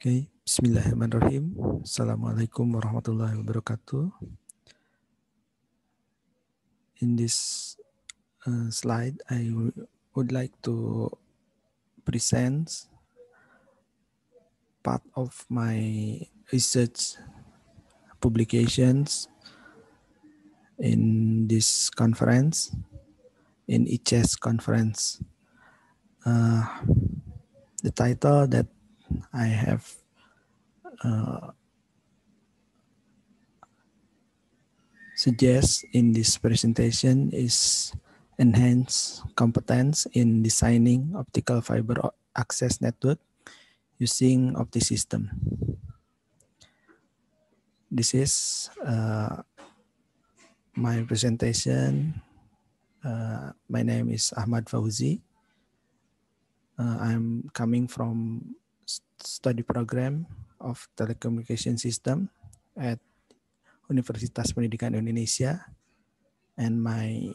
Okay, Bismillahirrahmanirrahim. Assalamualaikum warahmatullahi wabarakatuh. In this slide, I would like to present part of my research publications in this conference, in ICES conference. The title that I have suggest in this presentation is enhance competence in designing optical fiber access network using OptiSystem. This is my presentation. My name is Ahmad Fauzi. I'm coming from study program of telecommunication system at Universitas Pendidikan Indonesia, and my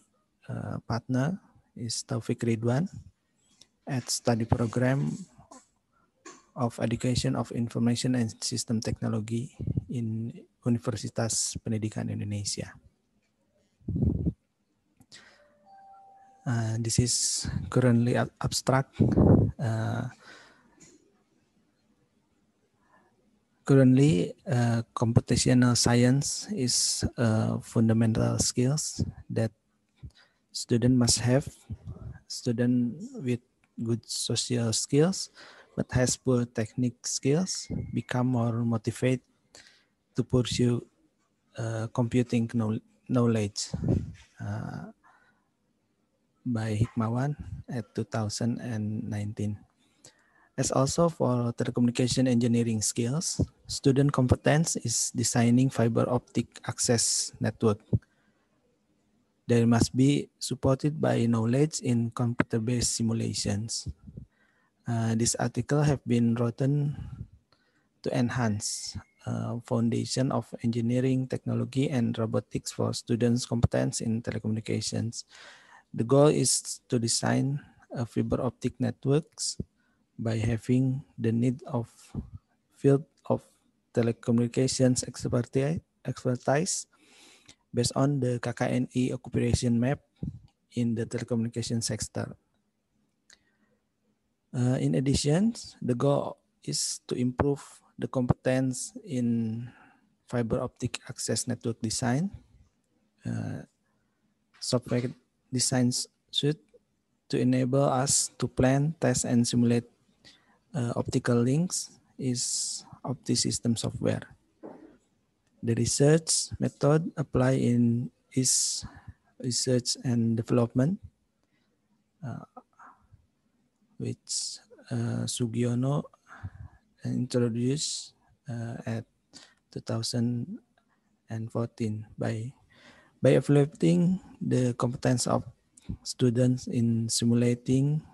partner is Taufik Ridwan at study program of Education of Information and System Technology in Universitas Pendidikan Indonesia. This is currently abstract. Currently, computational science is fundamental skills that student must have. Student with good social skills but has poor technical skills become more motivated to pursue computing knowledge by Hikmawan at 2019. As also for telecommunication engineering skills, student competence is designing fiber optic access network. They must be supported by knowledge in computer-based simulations. This article have been written to enhance foundation of engineering, technology, and robotics for students' competence in telecommunications. The goal is to design fiber optic networks by having the need of field of telecommunications expertise based on the KKNI occupation map in the telecommunication sector. In addition, the goal is to improve the competence in fiber optic access network design, software design suite to enable us to plan, test, and simulate optical links is OptiSystem software. The research method applied in is research and development, which Sugiono introduced at 2014 by evaluating the competence of students in simulating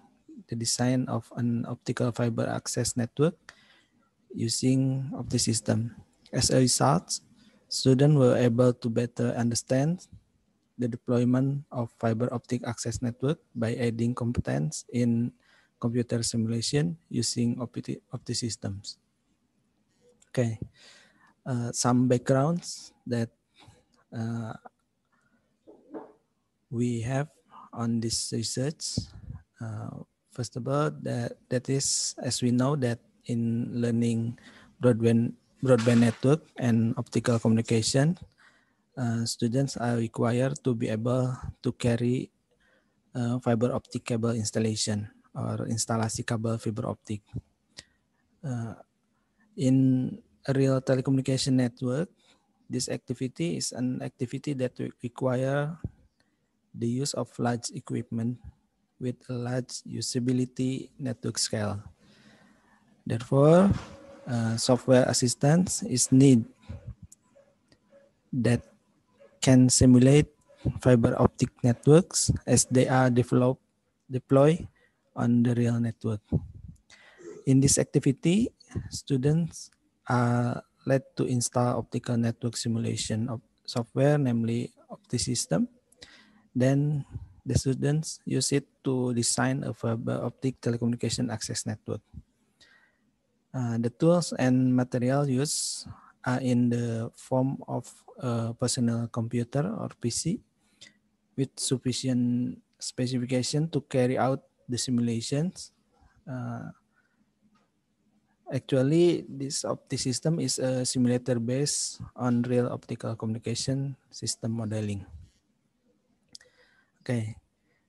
the design of an optical fiber access network using OptiSystem. As a result, students were able to better understand the deployment of fiber optic access network by adding competence in computer simulation using OptiSystems. Okay, some backgrounds that we have on this research. First of all, that is, as we know that in learning broadband network and optical communication, students are required to be able to carry fiber optic cable installation or instalasi kabel fiber optic. In a real telecommunication network, this activity is an activity that require the use of large equipment with a large usability network scale. Therefore, software assistance is needed that can simulate fiber optic networks as they are deployed on the real network. In this activity, students are led to install optical network simulation of software, namely OptiSystem. Then the students use it to design a fiber optic telecommunication access network. The tools and material used are in the form of a personal computer or PC with sufficient specification to carry out the simulations. Actually, this OptiSystem is a simulator based on real optical communication system modeling. Okay,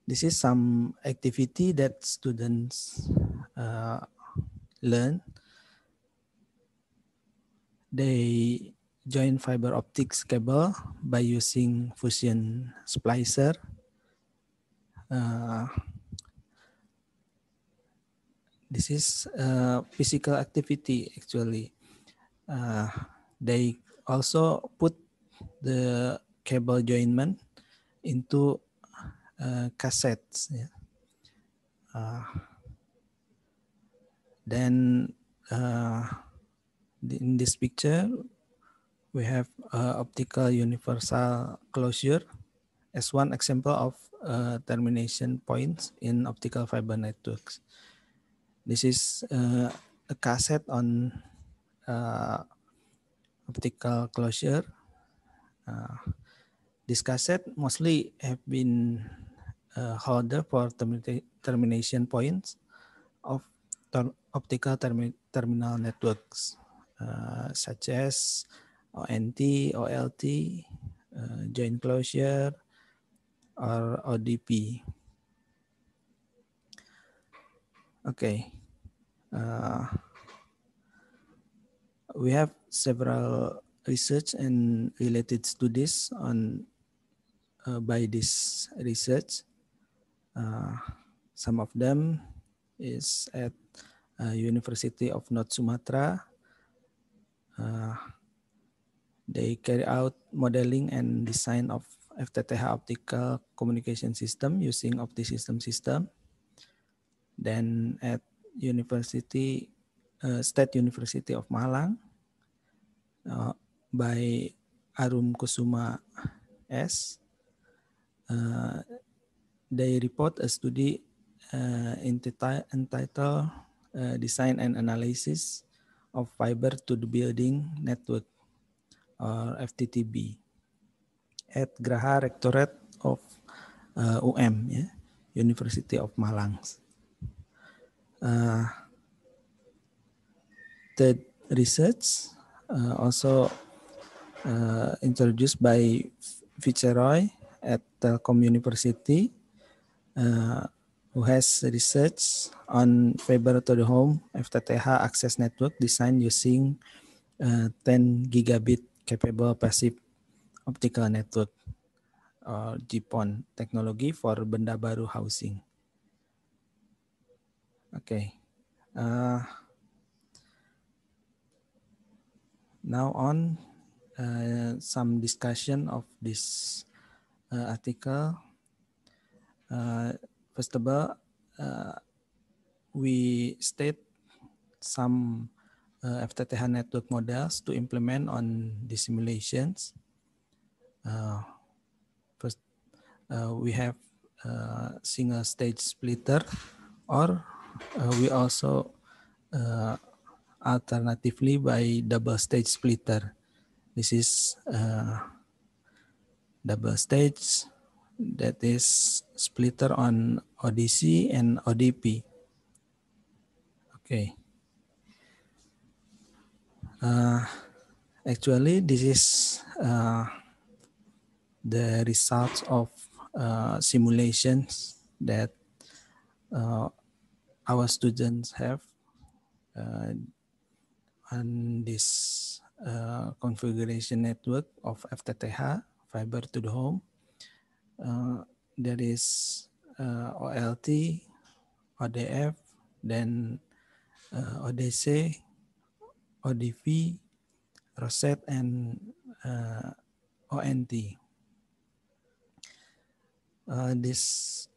this is some activity that students learn. They join fiber optics cable by using fusion splicer. This is physical activity actually. They also put the cable jointment into cassettes. Yeah. Then in this picture, we have optical universal closure as one example of termination points in optical fiber networks. This is a cassette on optical closure. This cassette mostly have been holder for termination points of optical terminal networks, such as ONT, OLT, joint closure, or ODP. Okay. We have several research and related studies on by this research. Some of them is at University of North Sumatra. They carry out modeling and design of FTTH optical communication system using OptiSystem system. Then at State University of Malang by Arum Kusuma S. They report a study entitled Design and Analysis of Fiber to the Building Network, or FTTB, at Graha Rectorate of UM, University of Malang. The research also introduced by Viceroy at Telkom University, who has research on fiber to the home FTTH access network design using 10 gigabit capable passive optical network or GPON technology for benda baru housing. Okay. Now on some discussion of this article. First of all, we state some FTTH network models to implement on the simulations. First, we have single stage splitter, or we also alternatively by double stage splitter. This is double stage, that is splitter on ODC and ODP. Okay. Actually, this is the results of simulations that our students have on this configuration network of FTTH, fiber to the home. There is OLT, ODF, then ODC, ODV, Rosette, and ONT. This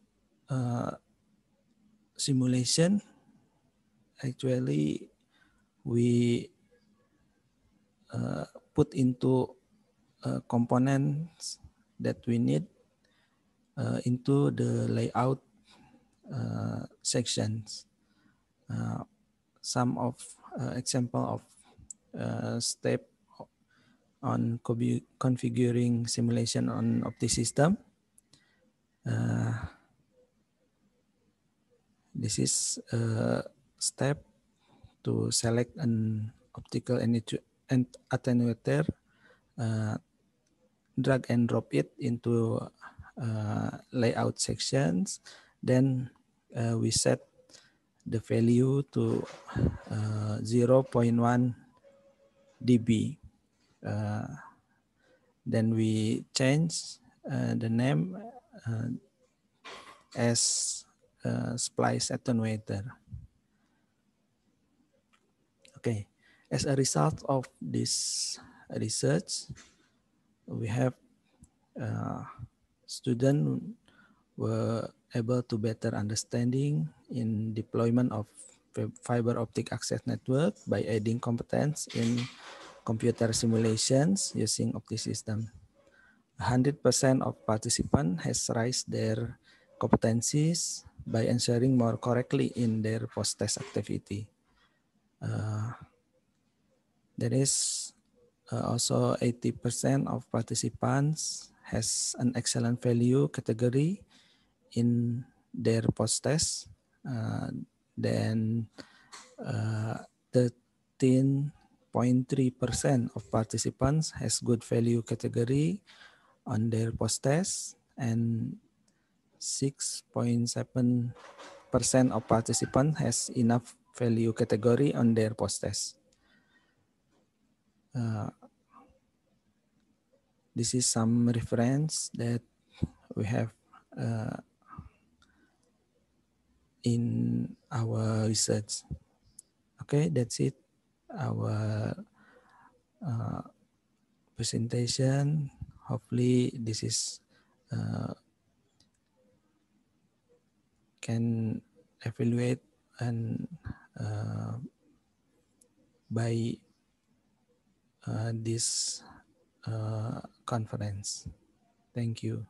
simulation, actually, we put into components that we need into the layout sections. Some of example of step on configuring simulation on OptiSystem. This is a step to select an optical attenuator, drag and drop it into layout sections. Then we set the value to 0.1 dB. Then we change the name as splice attenuator. Okay, as a result of this research, we have students were able to better understanding in deployment of fiber optic access network by adding competence in computer simulations using OptiSystem. 100% of participants has raised their competencies by answering more correctly in their post-test activity. There is also 80% of participants has an excellent value category in their post-test. Then 13.3% of participants has good value category on their post-test, and 6.7% of participants has enough value category on their post-test. This is some reference that we have in our research. Okay, that's it. Our presentation. Hopefully this is can evaluate and by this conference. Thank you.